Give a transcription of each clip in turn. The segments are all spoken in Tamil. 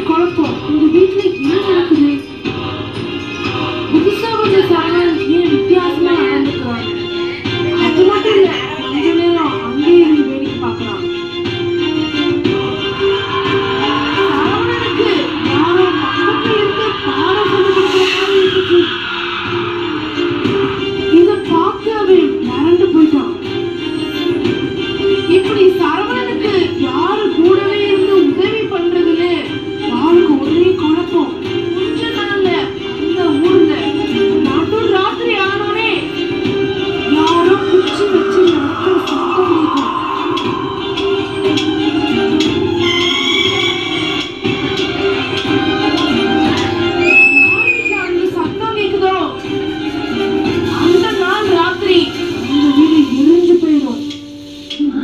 குழப்பம். இந்த வீட்டுல என்ன நடக்குது? புதுசா வந்து சரவணன் ஏன் வித்தியாசமா நடந்துக்கிறான்? அது மட்டும் இல்ல, கொஞ்ச நேரம் அங்கே இருந்து வேடிக்கை பார்க்கலாம். சரவணனுக்கு யாரோ பக்கத்துல இருந்து பாடம் சொல்லி கொடுக்கிற மாதிரி இருந்துச்சு. இத பார்த்து அவன் மறந்து போயிட்டான். இப்படி சரவணனுக்கு யாரு கூடவே இருந்து உதவி பண்றதுன்னு யாருக்கு ஒரே குழப்பம். கொஞ்ச நாள்ல அந்த ஊர்ல நடு ராத்திரி ஆனோடனே யாரோ குச்சி வச்சு நடக்கிற சத்தம் கேட்கும். யாருக்கு அந்த சத்தம் கேக்குதோ அந்த நாள் ராத்திரி அந்த வீடு எரிஞ்சு போயிடும்.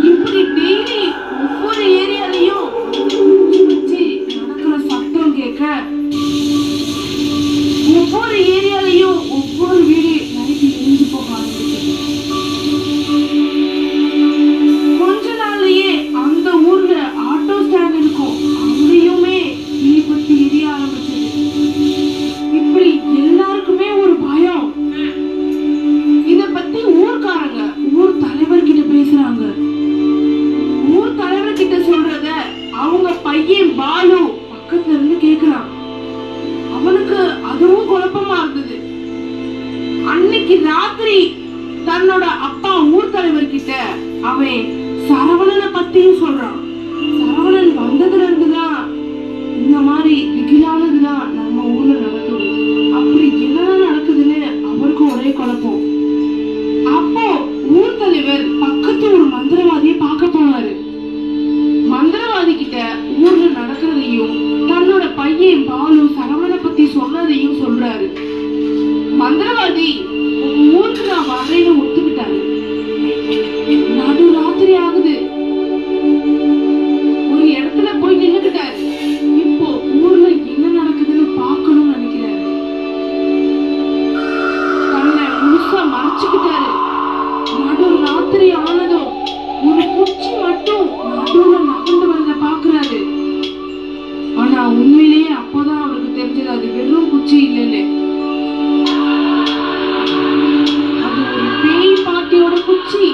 இப்படி டெய்லி ஒவ்வொரு ஏரியாலையும் குச்சி வச்சு நடக்கிற சத்தம் கேட்க ஒவ்வொரு ஏரியாலையும் ஒவ்வொரு வீடு நைட்டு எரிஞ்சு போக ஆரம்பிச்சது. கொஞ்ச நாள்லயே அந்த ஊர்ல ஆட்டோ ஸ்டாண்ட் இருக்கும், அங்கேயுமே தீப்பத்தி எரிய ஆரம்பிச்சது. இப்படி எல்லாருக்குமே ஒரு பயம். இத பத்தி ஊர்க்காரங்க ஊர் தலைவர்கிட்ட பேசுறாங்க. ஊர் தலைவர்கிட்ட சொல்றத அவங்க பையன் பாலு பக்கத்துல இருந்து கேக்குறான். அவனுக்கு அதுவும் குழப்பமா இருந்தது. அன்னைக்கு ராத்திரி தன்னோட அப்பா ஊர் தலைவர்கிட்ட அவன் சரவணனை பத்தியும் சொல்றான். சரவணன் வந்ததுல இருந்துதான் இந்த மாதிரி திகிலானதுதான் நம்ம ஊர்ல நடக்குது. அப்படி என்னதான் நடக்குதுன்னு அவருக்கும் ஒரே குழப்பம். அப்போ ஊர் தலைவர் பக்கத்து ஒரு மந்திரவாதியை பார்க்க போனாரு. மந்திரவாதி கிட்ட ஊர்ல நடக்கிறதையும் தன்னோட பையன் பாலு சரவணனை பத்தி சொன்னதையும் சொல்றாரு. மந்திரவாதி ஊருக்கு நான் வரேன்னு ஒத்துக்கிட்டாரு. நடு ராத்திரி ஆகுது. ஒரு இடத்துல போய் நின்னுக்கிட்டாரு. இப்போ ஊர்ல என்ன நடக்குதுன்னு பார்க்கணும்னு நினைக்கிறாரு. தன்னை முழுசா மறைச்சுக்கிட்டாரு. நடு ராத்திரி ஆனதும் ஒரு குச்சி மட்டும் நடுவுல நகர்ந்து வரத பாக்குறாரு. ஆனா உண்மையிலேயே அப்போதான் அவருக்கு தெரிஞ்சது அது வெறும் குச்சி இல்லைன்னு. அது ஒரு பேய் பாட்டியோட குச்சி.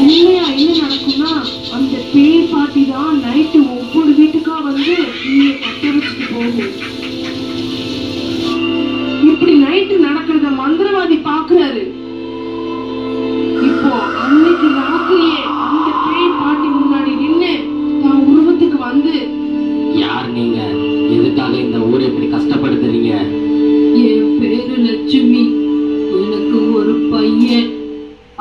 உண்மையா என்ன நடக்கும்னா, அந்த பேய் பாட்டி தான் நைட்டு ஒவ்வொரு வீட்டுக்கா வந்து நீங்க கட்ட வச்சுட்டு போகும். இப்படி நைட்டு நடக்கிறத மந்திரவாதி பாக்குறாரு. இப்போ அன்னைக்கு ராத்திரியே அந்த பேய் பாட்டி முன்னாடி நின்னு தான் உருவத்துக்கு வந்து, யார் நீங்க? எதுக்காக இந்த ஊரை இப்படி கஷ்டப்படுத்துறீங்க? என் பேரு லட்சுமி. எனக்கு ஒரு பையன்.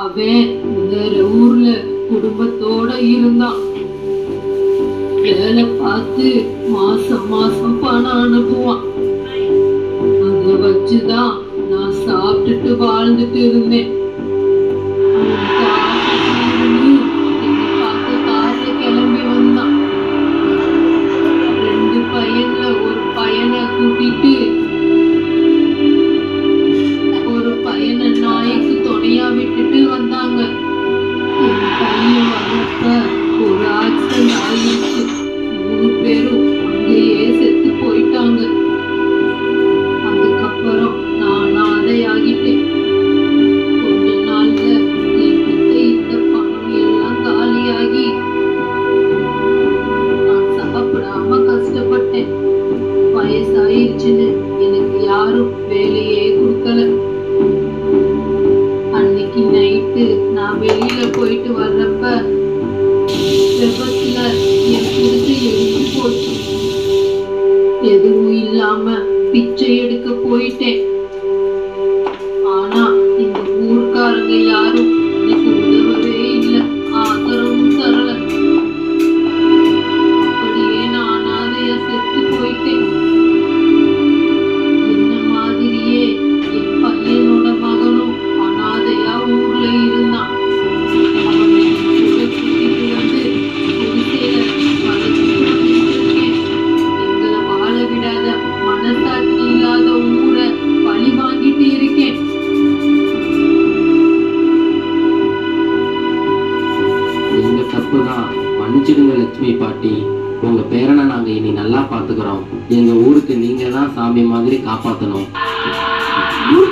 அவன் வேற ஊர்ல குடும்பத்தோட இருந்தான். வேலை பார்த்து மாசம் மாசம் பணம் அனுப்புவான். அதை வச்சுதான் நான் சாப்பிட்டுட்டு வாழ்ந்துட்டு இருந்தேன். கிளம்பி வந்தான். 2 பையன்ல ஒரு பையனை கூட்டிட்டு ஒரு பையனை நாய்க்கு துணையா விட்டுட்டு வந்தாங்க. என் பையன் வந்தப்ப ஒரு ஆக்சிடென்ட் ஆகிடுச்சு. 3 பேரும் அங்கேயே செத்து போயிட்டாங்க. அதுக்கப்புறம் நான் அனாதையாகிட்டேன். கொஞ்ச நாள்ல என்கிட்ட இந்த பணம் எல்லாம் காலியாகி நான் சாப்பிடாம கஷ்டப்பட்டேன். வயசாயிருச்சுன்னு எனக்கு யாரும் வேலையே கொடுக்கல. அன்னைக்கு நைட்டு நான் வெளியில போயிட்டு வர்றப்ப விபத்துல என் குடிசை எரிஞ்சு போச்சு. எதுவும் இல்லாம பிச்சை எடுக்க போயிட்டேன். ஆனா இந்த ஊர்க்காரங்க யாரும் எனக்கு உதவவே இல்லை, ஆதரவும் தரல. அப்படியே நான் அனாதையா செத்து போயிட்டேன். என்ன மாதிரியே என் பையனோட மகனும் அனாதையா ஊர்ல இருந்தான். அவனை கூட கூட்டிட்டு வந்து குடிசையில வளர்த்துட்டு இருக்கேன். எங்களை வாழ விடாத மனசாட்சி இல்லாத ஊரை பழி வாங்கிட்டு இருக்கேன். நீங்க தப்புதான், மன்னிச்சிடுங்க லட்சுமி பாட்டி. உங்க பேரனை நாங்க இனி நல்லா பாத்துக்கிறோம். எங்க ஊருக்கு நீங்க தான் சாமி மாதிரி காப்பாத்தணும். ஊர்